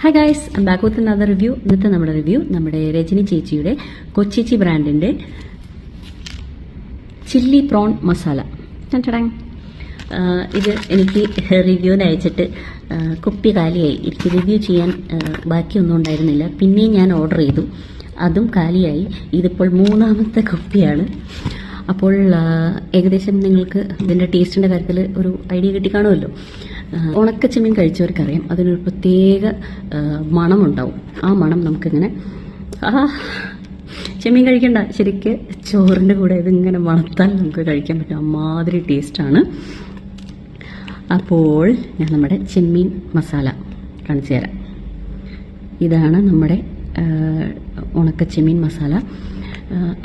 Hi guys, I'm back with another review. ഇന്നത്തെ നമ്മുടെ review നമ്മുടെ രജനി ചേച്ചിയുടെ കൊച്ചിച്ചി ബ്രാൻഡിന്റെ ചില്ലി പ്രോൺ മസാല. ഇത് എനിക്ക് റിവ്യൂവിന് അയച്ചിട്ട് കുപ്പി കാലിയായി. എനിക്ക് റിവ്യൂ ചെയ്യാൻ ബാക്കിയൊന്നും ഉണ്ടായിരുന്നില്ല. പിന്നെയും ഞാൻ ഓർഡർ ചെയ്തു, അതും കാലിയായി. ഇതിപ്പോൾ മൂന്നാമത്തെ കുപ്പിയാണ്. അപ്പോൾ ഏകദേശം നിങ്ങൾക്ക് ഇതിൻ്റെ ടേസ്റ്റിൻ്റെ കാര്യത്തിൽ ഒരു ഐഡിയ കിട്ടിക്കാണുമല്ലോ. ഉണക്കച്ചെമ്മീൻ കഴിച്ചവർക്കറിയാം, അതിനൊരു പ്രത്യേക മണമുണ്ടാവും. ആ മണം നമുക്കിങ്ങനെ ചെമ്മീൻ കഴിക്കണ്ട, ശരിക്ക് ചോറിൻ്റെ കൂടെ ഇതിങ്ങനെ മണത്താൽ നമുക്ക് കഴിക്കാൻ പറ്റും. അമ്മാതിരി ടേസ്റ്റാണ്. അപ്പോൾ ഞാൻ നമ്മുടെ ചെമ്മീൻ മസാല കാണിച്ചു തരാം. ഇതാണ് നമ്മുടെ ഉണക്കച്ചെമ്മീൻ മസാല.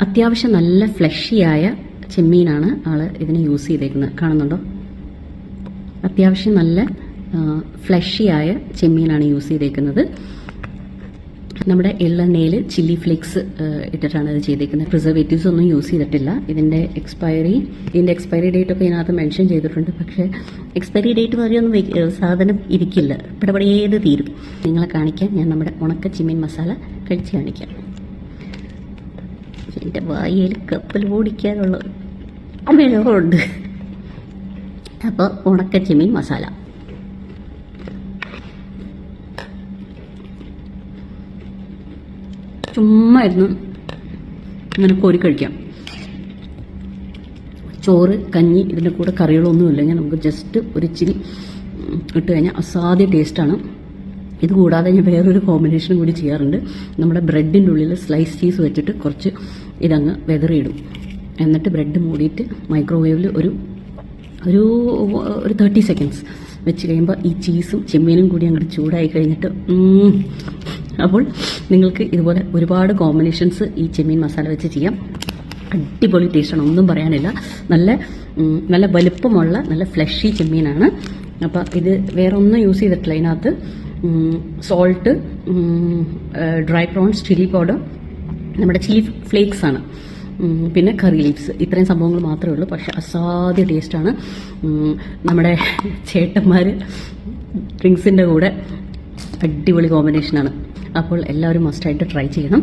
അത്യാവശ്യം നല്ല ഫ്ലഷിയായ ചെമ്മീനാണ് ഇതിന് യൂസ് ചെയ്തേക്കുന്നത്. കാണുന്നുണ്ടോ? അത്യാവശ്യം നല്ല ഫ്ലഷിയായ ചെമ്മീനാണ് യൂസ് ചെയ്തേക്കുന്നത്. നമ്മുടെ എള്ളെണ്ണയിൽ ചില്ലി ഫ്ലേക്സ് ഇട്ടിട്ടാണ് ഇത് ചെയ്തേക്കുന്നത്. പ്രിസർവേറ്റീവ്സ് ഒന്നും യൂസ് ചെയ്തിട്ടില്ല. ഇതിൻ്റെ എക്സ്പയറി ഡേറ്റ് ഒക്കെ ഇതിനകത്ത് മെൻഷൻ ചെയ്തിട്ടുണ്ട്. പക്ഷേ എക്സ്പയറി ഡേറ്റ് വരെയൊന്നും സാധനം ഇരിക്കില്ല, പിടപെടേത് തീരും. നിങ്ങളെ കാണിക്കാൻ ഞാൻ നമ്മുടെ ഉണക്ക ചെമ്മീൻ മസാല കഴിച്ച് കാണിക്കാം. എൻ്റെ വായിൽ കപ്പൽ ഓടിക്കാനുള്ള വെള്ളമുണ്ട്. അപ്പോൾ ഉണക്ക ചെമ്മീൻ മസാല ചുമ്മാ ഇരുന്ന് ഇങ്ങനെ കോരി കഴിക്കാം. ചോറ്, കഞ്ഞി, ഇതിൻ്റെ കൂടെ കറികളൊന്നും ഇല്ലെങ്കിൽ നമുക്ക് ജസ്റ്റ് ഒരു ഇച്ചിരി ഇട്ട് കഴിഞ്ഞാൽ അസാധ്യ ടേസ്റ്റാണ്. ഇത് കൂടാതെ ഞാൻ വേറൊരു കോമ്പിനേഷൻ കൂടി ചെയ്യാറുണ്ട്. നമ്മുടെ ബ്രെഡിൻ്റെ ഉള്ളിൽ സ്ലൈസ് ചീസ് വെച്ചിട്ട് കുറച്ച് ഇതങ്ങ് വെതറിയിടും. എന്നിട്ട് ബ്രെഡ് മൂടിയിട്ട് മൈക്രോവേവിൽ ഒരു 30 സെക്കൻഡ്സ് വെച്ച് കഴിയുമ്പോൾ ഈ ചീസും ചെമ്മീനും കൂടി അങ്ങോട്ട് ചൂടായി കഴിഞ്ഞിട്ട് അപ്പോൾ നിങ്ങൾക്ക് ഇതുപോലെ ഒരുപാട് കോമ്പിനേഷൻസ് ഈ ചെമ്മീൻ മസാല വെച്ച് ചെയ്യാം. അടിപൊളി ടേസ്റ്റാണ്, ഒന്നും പറയാനില്ല. നല്ല വലുപ്പമുള്ള നല്ല ഫ്ലഷി ചെമ്മീനാണ്. അപ്പോൾ ഇത് വേറെ ഒന്നും യൂസ് ചെയ്തിട്ടില്ല. ഇതിനകത്ത് salt, dry prawns, chilli powder, നമ്മുടെ ചില്ലി ഫ്ലേക്സ് ആണ്, പിന്നെ കറി ലീവ്സ്, ഇത്രയും സംഭവങ്ങൾ മാത്രമേ ഉള്ളൂ. പക്ഷെ അസാധ്യ ടേസ്റ്റാണ്. നമ്മുടെ ചേട്ടന്മാർ ഡ്രിങ്ക്സിൻ്റെ കൂടെ അടിപൊളി കോമ്പിനേഷനാണ്. അപ്പോൾ എല്ലാവരും മസ്റ്റായിട്ട് ട്രൈ ചെയ്യണം.